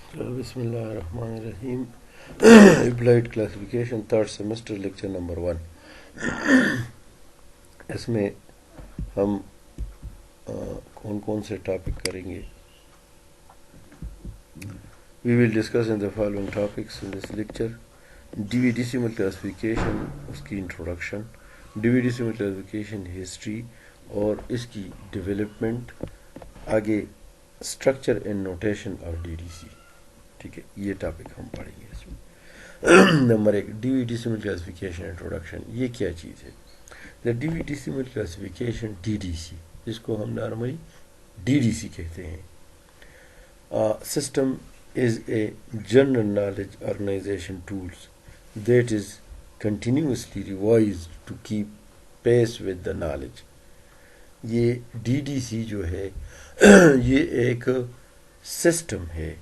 بسم اللہ الرحمن الرحیم. Applied classification third semester lecture number 1. اس میں ہم کون کون سے ٹاپک کریں گے؟ We will discuss in the following topics in this lecture: Dewey decimal classification, اس کی introduction, Dewey decimal classification history اور اس کی ڈیولپمنٹ، آگے structure and notation of D D C. ٹھیک ہے، یہ ٹاپک ہم پڑھیں گے اس میں. Number 1، Dewey decimal classification introduction. یہ کیا چیز ہے؟ The Dewey decimal classification D D C, جس کو ہم نارملی ڈی ڈی سی کہتے ہیں. System is a general knowledge organization tools that is continuously revised to keep pace with the knowledge. یہ ڈی ڈی سی جو ہے یہ ایک سسٹم ہے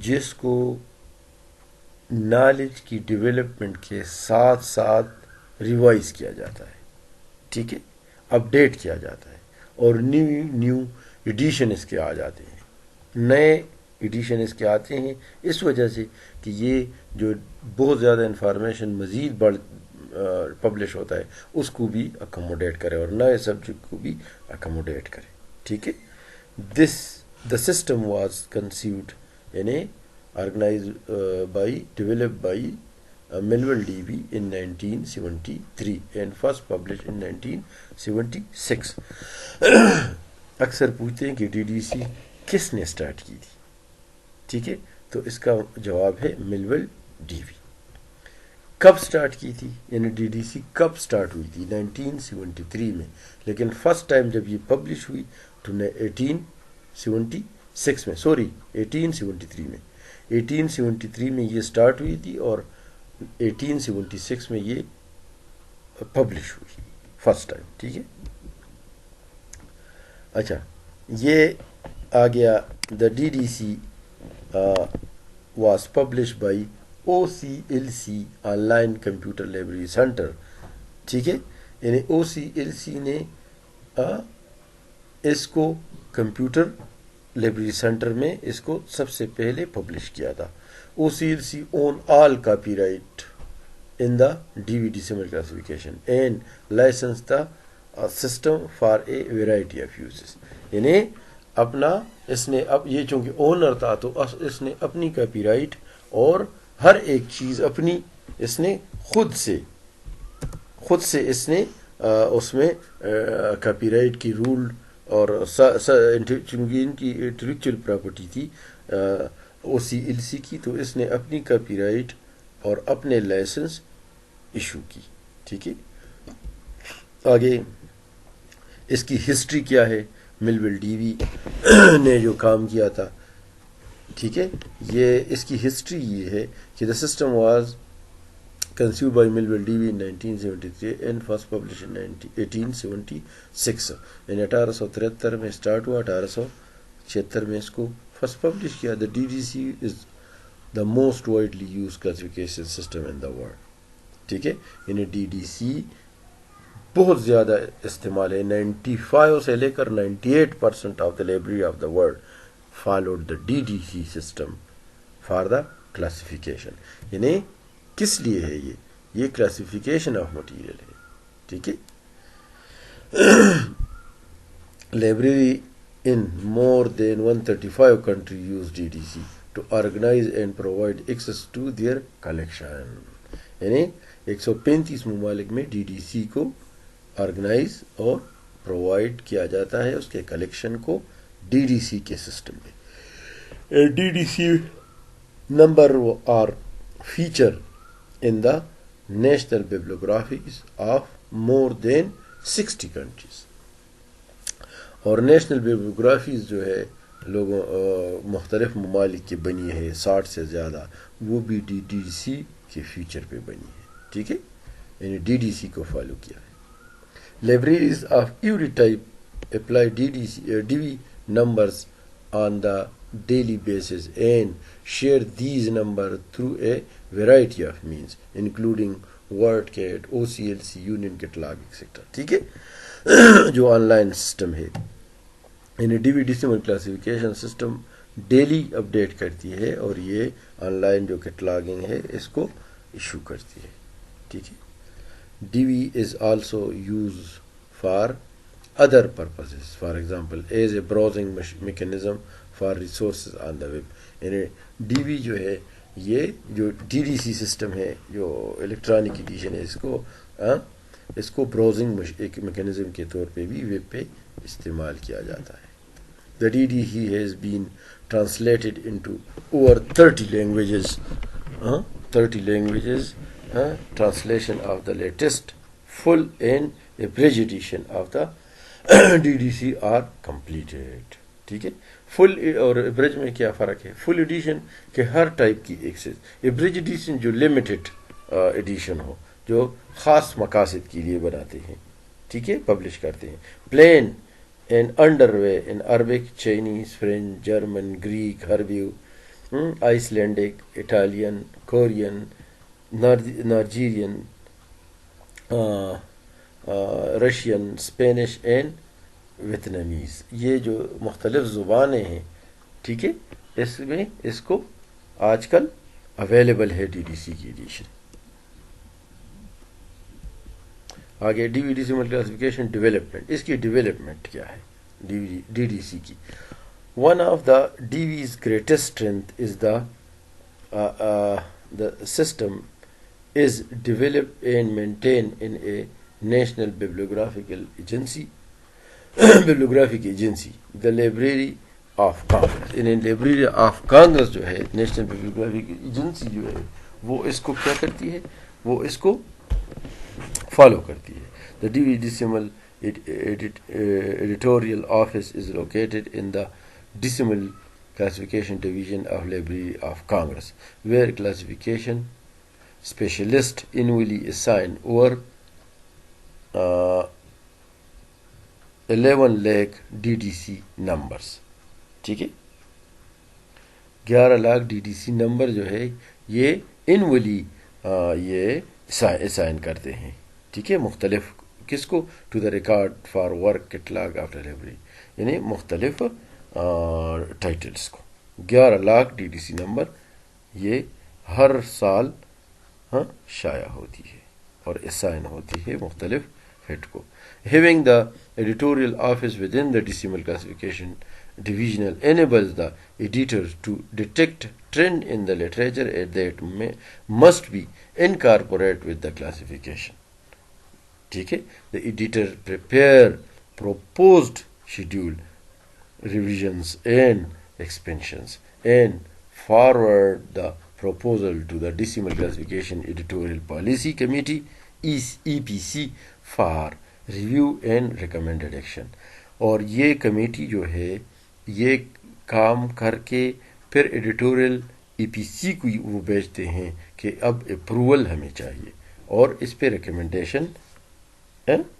جس کو نالج کی ڈیولپمنٹ کے ساتھ ساتھ ریوائز کیا جاتا ہے. ٹھیک ہے، اپڈیٹ کیا جاتا ہے، اور نیو ایڈیشن اس کے آ جاتے ہیں، نئے ایڈیشن اس کے آتے ہیں، اس وجہ سے کہ یہ جو بہت زیادہ انفارمیشن مزید پبلش ہوتا ہے اس کو بھی اکوموڈیٹ کرے اور نئے سبجیکٹ کو بھی اکوموڈیٹ کرے. ٹھیک ہے، دا سسٹم واز کنسیوڈ یعنی organized developed by Melville D.B. in 1973 and first published in 1976. اکثر پوچھتے ہیں کہ ڈی ڈی سی کس نے اسٹارٹ کی تھی؟ ٹھیک ہے، تو اس کا جواب ہے میلول ڈی بی. کب اسٹارٹ کی تھی یعنی ڈی ڈی سی کب اسٹارٹ ہوئی تھی؟ 1973 میں، لیکن فرسٹ ٹائم جب یہ پبلش ہوئی تو 1873 میں 1873 میں یہ سٹارٹ ہوئی تھی اور 1876 میں یہ پبلش ہوئی فرسٹ ٹائم. ٹھیک ہے، اچھا یہ آ گیا. The D D C was publish by O C L C online computer library center. ٹھیک ہے، یعنی او سی ایل سی نے اس کو کمپیوٹر لائبریری سینٹر میں اس کو سب سے پہلے پبلش کیا تھا. O C L C own all copyright in the Dewey decimal classification and license the system for a variety of uses. یعنی اپنا اس نے اب یہ چونکہ اونر تھا تو اس نے اپنی کاپی رائٹ اور ہر ایک چیز اپنی اس نے خود سے اس نے اس میں کاپی رائٹ کی رول اور چونکہ ان کی انٹلیکچوئل پراپرٹی تھی او سی ایل سی کی، تو اس نے اپنی کاپی رائٹ اور اپنے لائسنس ایشو کی. ٹھیک ہے، آگے اس کی ہسٹری کیا ہے؟ میلول ڈی وی نے جو کام کیا تھا. ٹھیک ہے، یہ اس کی ہسٹری یہ ہے کہ the system was conceived by Melville D.B. in 1973 and first published in 1876. یعنی 1873 میں اسٹارٹ ہوا، 1876 میں اس کو فرسٹ پبلش کیا. The D D C is the most widely use classification system in the world. ٹھیک ہے، یعنی ڈی ڈی سی بہت زیادہ استعمال ہے. 95 سے لے کر 98% of the library of the world followed the D D C system for the classification. یعنی کس لیے ہے یہ کلاسیفیکیشن آف مٹیریل ہے. ٹھیک ہے، library in more than 135 country use D D C to organize and provide access to their collection. یعنی 135 ممالک میں ڈی ڈی سی کو آرگنائز اور پرووائڈ کیا جاتا ہے اس کے کلیکشن کو ڈی ڈی سی کے سسٹم میں. D D C number are feature in the national bibliographies of more than 60 countries. اور نیشنل بیبلیوگرافیز جو ہے لوگوں مختلف ممالک کی بنی ہے 60 سے زیادہ، وہ بھی ڈی ڈی سی کے فیچر پہ بنی ہے. ٹھیک ہے، یعنی ڈی ڈی سی کو فالو کیا ہے. Libraries of every type apply Dewey numbers on the daily basis and share these numbers through a variety of means including WordCat, OCLC, Union Catalog, etc. ٹھیک ہے، جو آن لائن سسٹم ہے. یعنی Dewey decimal classification system daily update کرتی ہے اور یہ on line جو کیٹلاگنگ ہے اس کو ایشو کرتی ہے. ٹھیک ہے. Dewey is also use for other purposes, for example as a browsing mechanism for resources on the web. یعنی ڈی وی جو ہے یہ جو ڈی ڈی سی سسٹم ہے جو الیکٹرانک ایڈیشن ہے اس کو براؤزنگ ایک میکینزم کے طور پہ بھی ویب پہ استعمال کیا جاتا ہے. The DDC has been translated into over 30 languages. 30 languages. Translation of the latest full and abridged edition of the DDC are completed. ٹھیک ہے. فل اور ابرج میں کیا فرق ہے؟ فل ایڈیشن کے ہر ٹائپ کی ایکسیس، ابرج ایڈیشن جو لمیٹڈ ایڈیشن ہو جو خاص مقاصد کے لیے بناتے ہیں. ٹھیک ہے، پبلش کرتے ہیں. Plan and under way in Arabic, Chinese, French, German, Greek, ہربیو، Icelandic, Italian, Korean, Nigerian, Russian, Spanish and Vietnamese. یہ جو مختلف زبانیں ہیں، ٹھیک ہے، اس میں اس کو آج کل اویلیبل ہے ڈی ڈی سی کی ایڈیشن. آگے Dewey decimal classification development. اس کی ڈیولپمنٹ کیا ہے ڈی ڈی سی کی؟ One of the Dewey's greatest strength is the system is developed and maintained in a national bibliographical agency. The Library of Congress. In Library of Congress جو ہے national ببلیوگرافیکل agency جو ہے وہ اس کو کیا کرتی ہے؟ وہ اس کو فالو کرتی ہے. The decimal editorial office is located in the decimal classification division of Library of Congress, where classification specialist annually assigned over 11 lakh DDC numbers. ٹھیک ہے، 11 lakh D D C number جو ہے یہ انولی یہ اسائن کرتے ہیں. ٹھیک ہے، مختلف کس کو؟ To the record for work catalog of delivery, یعنی مختلف ٹائٹلس کو. 11 lakh D D C number یہ ہر سال شائع ہوتی ہے اور اسائن ہوتی ہے مختلف ہیڈ کو. Having the editorial office within the decimal classification divisional enables the editors to detect trend in the literature that must be incorporated with the classification. ٹھیک ہے. The editor prepare proposed schedule, revisions and expansions and forward the proposal to the Decimal Classification Editorial Policy Committee EPC for review and recommended action. اور یہ committee جو ہے یہ کام کر کے پھر ایڈیٹوریل ای پی سی کو وہ بھیجتے ہیں کہ اب اپروول ہمیں چاہیے اور اس پہ ریکمنڈیشن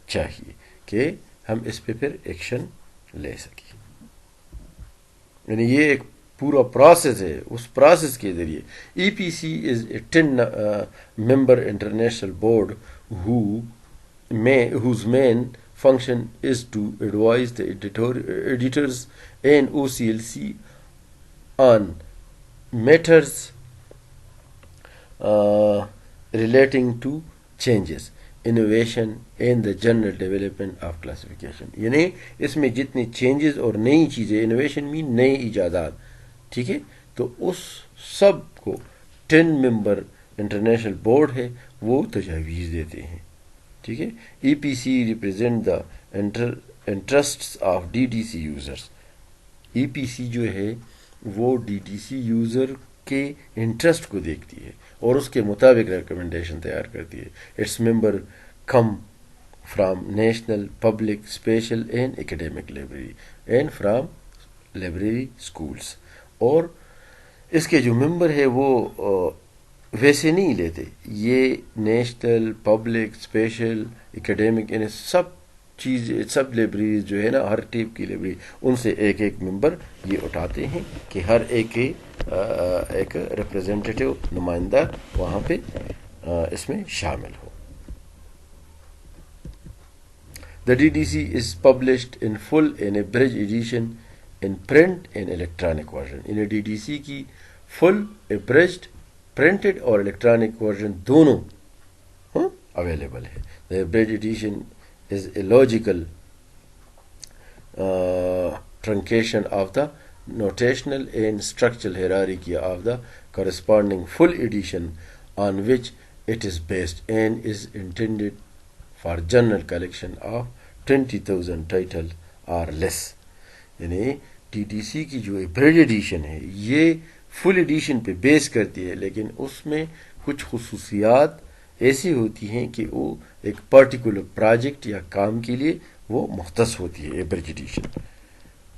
چاہیے کہ ہم اس پہ پھر ایکشن لے سکیں. یعنی یہ ایک پورا پروسیس ہے. اس پروسیس کے ذریعے ای P C is a 10 member international board whose main function is to advise the editors and OCLC on matters relating to changes, innovation and the general development of classification. یعنی اس میں جتنی changes اور نئی چیزیں، innovation میں نئے ایجادات، ٹھیک ہے، تو اس سب کو 10 member انٹرنیشنل بورڈ ہے وہ تجاویز دیتے ہیں. ٹھیک ہے. E P C represent the interests of D D C users. E P C جو ہے وہ ڈی ڈی سی یوزر کے انٹرسٹ کو دیکھتی ہے اور اس کے مطابق ریکمنڈیشن تیار کرتی ہے. Its member come from national public special and academic library and from library schools. اور اس کے جو ممبر ہے وہ ویسے نہیں لیتے، یہ نیشنل پبلک اسپیشل اکیڈیمک یعنی سب لائبریریز جو ہے نا، ہر ٹائپ کی لائبریری ان سے ایک ایک ممبر یہ اٹھاتے ہیں کہ ہر ایک ریپرزینٹیٹیو نمائندہ وہاں پہ اس میں شامل ہو. The DDC is published in full and abridged edition in print and electronic version. انہیں DDC کی full, abridged, printed اور electronic version دونوں available ہے. The abridged edition is a logical truncation of the notational and structural hierarchy of the corresponding full edition on which it is based and is intended for general collection of 20,000 title or less. یعنی T T C کی جو ایبریڈ edition ہے یہ فل edition پہ بیس کرتی ہے، لیکن اس میں کچھ خصوصیات ایسی ہوتی ہیں کہ وہ ایک پرٹیکولر پروجیکٹ یا کام کے لیے وہ مختص ہوتی ہے ایبریڈ ایڈیشن.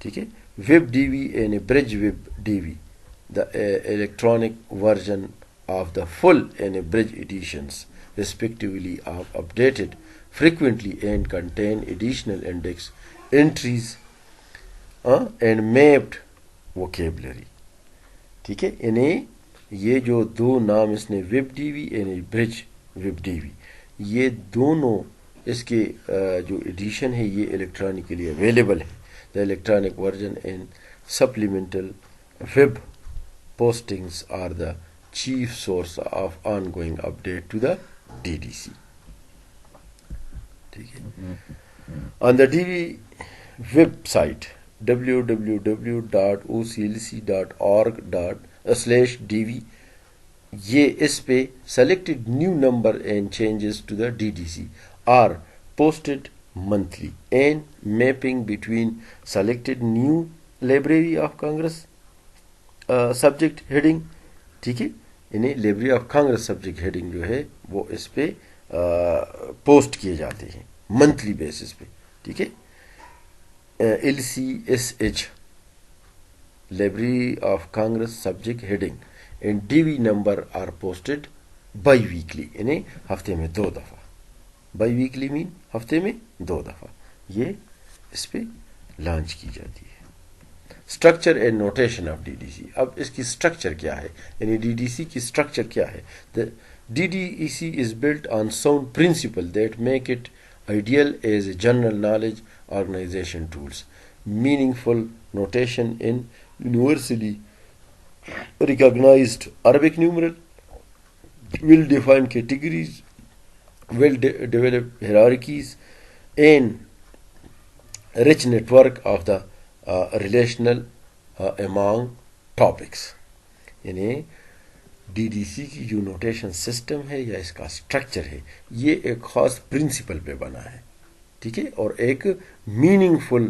ٹھیک ہے. Web Dewey and abridged web Dewey the electronic version of the full and abridged editions respectively are updated frequently and contain additional index entries and mapped vocabulary. ٹھیک ہے. انہیں یہ جو دو نام اس نے web Dewey and abridged web Dewey, یہ دونوں اس کے جو ایڈیشن ہے یہ الیکٹرانکلی اویلیبل ہے. دا electronic version and supplemental web postings are the chief source of ongoing update to the DDC. On the DV website www.oclc.org/dv یہ اس پہ selected new number and changes to the DDC are posted monthly and mapping between selected new Library of Congress subject heading. ٹھیک ہے. انہیں library of Congress subject heading جو ہے وہ اس پہ post کیے جاتے ہیں منتھلی بیسس پہ. ٹھیک ہے. LCSH library of Congress subject heading and DV number are posted by weekly. انہیں ہفتے میں 2 دفعہ. بائی ویکلی مین ہفتے میں 2 دفعہ یہ اس پہ لانچ کی جاتی ہے. Structure and notation of D D C. اب اس کی اسٹرکچر کیا ہے، یعنی ڈی ڈی سی کی اسٹرکچر کیا ہے. D D C is built on sound principle that make it ideal as a general knowledge organization tools. Meaning full notation in universally recognized Arabic numeral, well defined categories, well developed hierarchies and rich network of the relational among topics. یعنی D D C کی جو notation system ہے یا اس کا structure ہے یہ ایک خاص پرنسپل پہ بنا ہے. ٹھیک ہے. اور ایک میننگ فل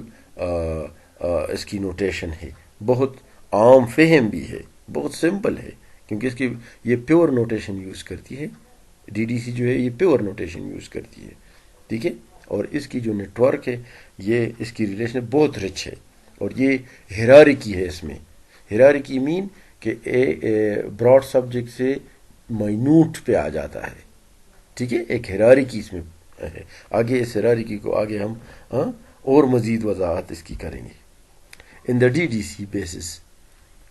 اس کی نوٹیشن ہے، بہت عام فہم بھی ہے، بہت سمپل ہے، کیونکہ اس کی یہ پیور نوٹیشن یوز کرتی ہے. ڈی ڈی سی جو ہے یہ پیور نوٹیشن یوز کرتی ہے. ٹھیک ہے. اور اس کی جو نیٹ ورک ہے یہ اس کی ریلیشن بہت رچ ہے. اور یہ ہیرارکی ہے. اس میں ہیرارکی مین کہ براڈ سبجیکٹ سے مائنوٹ پہ آ جاتا ہے. ٹھیک ہے. ایک ہیرارکی اس میں ہے. آگے اس ہیرارکی کو آگے ہم اور مزید وضاحت اس کی کریں گے. In the D D C basic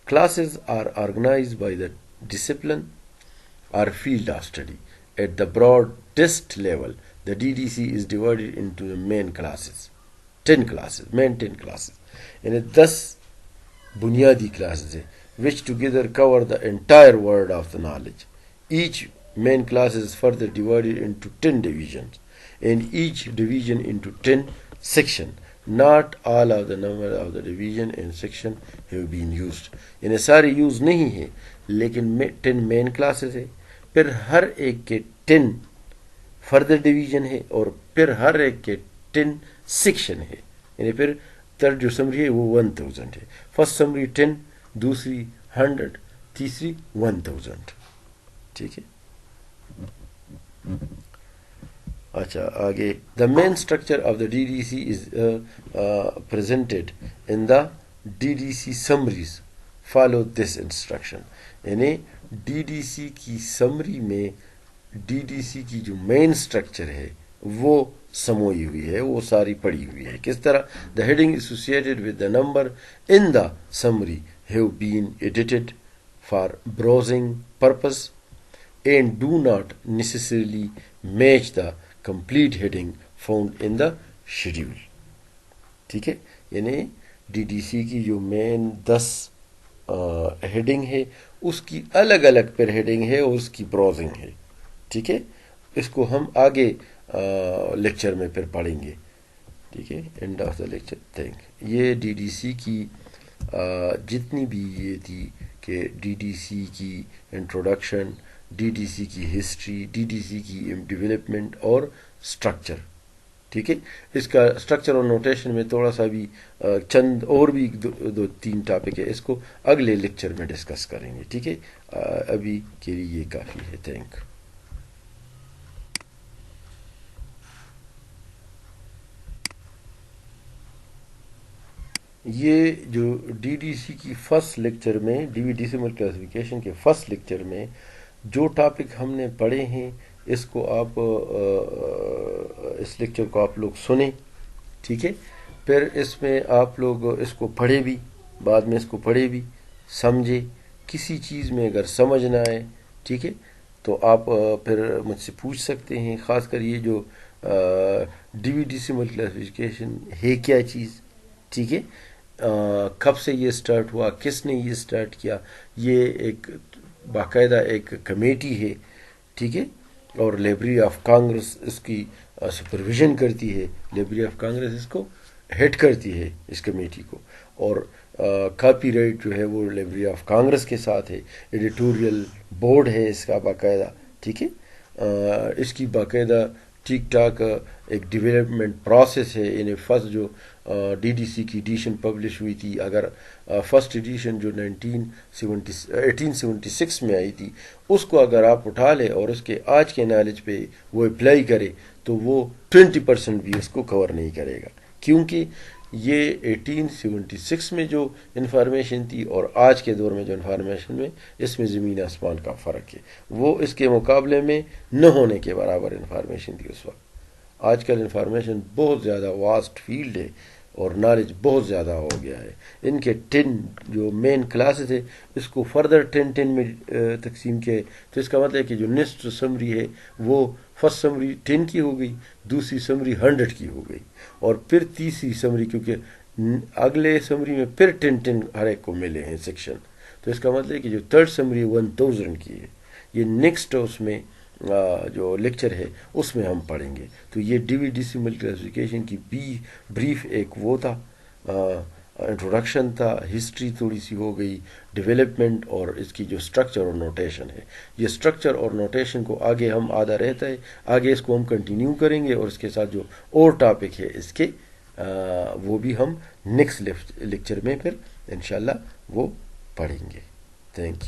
classes are organized by the discipline or field of study at the broadest level. The DDC is divided into the main classes, 10 classes, main 10 classes. And 10 bunyadi classes which together cover the entire world of the knowledge. Each main class is further divided into 10 divisions and each division into 10 sections. Not all of the number of the division and section have been used. انہیں سارے use نہیں ہے لیکن 10 main classes ہے، پھر ہر ایک کے 10 further division ہے اور پھر ہر ایک کے 10 سیکشن ہے. یعنی پھر تھرڈ جو سمری ہے وہ 1000 ہے. فرسٹ سمری 10، دوسری 100، تیسری 1000. ٹھیک ہے. اچھا آگے the main structure of the D D C is presented in the D D C summaries follow this instruction. یعنی ڈی ڈی سی کی سمری میں ڈی ڈی سی کی جو مین اسٹرکچر ہے وہ سموئی ہوئی ہے، وہ ساری پڑی ہوئی ہے. کس طرح؟ The heading associated with the number in the summary have been edited for browsing purpose and do not necessarily match the complete heading found in the schedule. ٹھیک ہے. یعنی ڈی ڈی سی کی جو مین 10 ہیڈنگ ہے اس کی الگ الگ پر heading ہے اور اس کی براؤزنگ ہے. ٹھیک ہے، اس کو ہم آگے لیکچر میں پھر پڑھیں گے. ٹھیک ہے، اینڈ آف دا لیکچر. یہ ڈی ڈی سی کی جتنی بھی یہ تھی کہ ڈی ڈی سی کی انٹروڈکشن، ڈی ڈی سی کی ہسٹری، ڈی ڈی سی کی ڈیولپمنٹ اور اسٹرکچر. ٹھیک ہے، اس کا اسٹرکچر اور نوٹیشن میں تھوڑا سا بھی چند اور بھی دو تین ٹاپک ہے، اس کو اگلے لیکچر میں ڈسکس کریں گے. ٹھیک ہے، ابھی کے لیے یہ کافی ہے. تھینک. یہ جو ڈی ڈی سی کی فرسٹ لیکچر میں، ڈی وی ڈیسیمل کلاسیفیکیشن کے فرسٹ لیکچر میں جو ٹاپک ہم نے پڑھے ہیں اس کو آپ اس لیکچر کو آپ لوگ سنیں. ٹھیک ہے، پھر اس میں آپ لوگ اس کو پڑھے بھی، بعد میں اس کو پڑھے بھی، سمجھے. کسی چیز میں اگر سمجھ نہ آئے، ٹھیک ہے، تو آپ پھر مجھ سے پوچھ سکتے ہیں. خاص کر یہ جو ڈی وی ڈیسیمل کلاسیفیکیشن ہے کیا چیز. ٹھیک ہے، کب سے یہ سٹارٹ ہوا، کس نے یہ سٹارٹ کیا. یہ ایک باقاعدہ ایک کمیٹی ہے. ٹھیک ہے، اور لائبریری آف کانگریس اس کی سپرویژن کرتی ہے. لائبریری آف کانگریس اس کو ہیڈ کرتی ہے، اس کمیٹی کو. اور کاپی رائٹ جو ہے وہ لائبریری آف کانگریس کے ساتھ ہے. ایڈیٹوریل بورڈ ہے اس کا باقاعدہ. ٹھیک ہے، اس کی باقاعدہ ٹھیک ٹھاک ایک ڈیولپمنٹ پروسیس ہے. یعنی فرسٹ جو ڈی ڈی سی کی ایڈیشن پبلش ہوئی تھی، اگر فرسٹ ایڈیشن جو 1876 میں آئی تھی، اس کو اگر آپ اٹھا لیں اور اس کے آج کے نالج پہ وہ اپلائی کرے تو وہ 20% بھی اس کو کور نہیں کرے گا. کیونکہ یہ 1876 میں جو انفارمیشن تھی اور آج کے دور میں جو انفارمیشن میں، اس میں زمین آسمان کا فرق ہے. وہ اس کے مقابلے میں نہ ہونے کے برابر انفارمیشن تھی اس وقت. آج کل انفارمیشن بہت زیادہ واسٹ فیلڈ ہے اور نالج بہت زیادہ ہو گیا ہے. ان کے 10 جو مین کلاسز ہے اس کو فردر 10 میں تقسیم کیا ہے. تو اس کا مطلب ہے کہ جو نیکسٹ سمری ہے وہ فرسٹ سمری 10 کی ہو گئی، دوسری سمری 100 کی ہو گئی، اور پھر تیسری سمری، کیونکہ اگلے سمری میں پھر 10 ہر ایک کو ملے ہیں سیکشن. تو اس کا مطلب ہے کہ جو تھرڈ سمری 1000 کی ہے. یہ نیکسٹ اس میں جو لیکچر ہے اس میں ہم پڑھیں گے. تو یہ ڈی وی ڈیسیمل کلاسیفیکیشن کی بریف ایک وہ تھا، انٹروڈکشن تھا، ہسٹری تھوڑی سی ہو گئی، ڈیولپمنٹ، اور اس کی جو اسٹرکچر اور نوٹیشن ہے. یہ اسٹرکچر اور نوٹیشن کو آگے ہم آدھا رہتا ہے، آگے اس کو ہم کنٹینیو کریں گے، اور اس کے ساتھ جو اور ٹاپک ہے اس کے وہ بھی ہم نیکسٹ لیکچر میں پھر انشاءاللہ وہ پڑھیں گے. Thank you.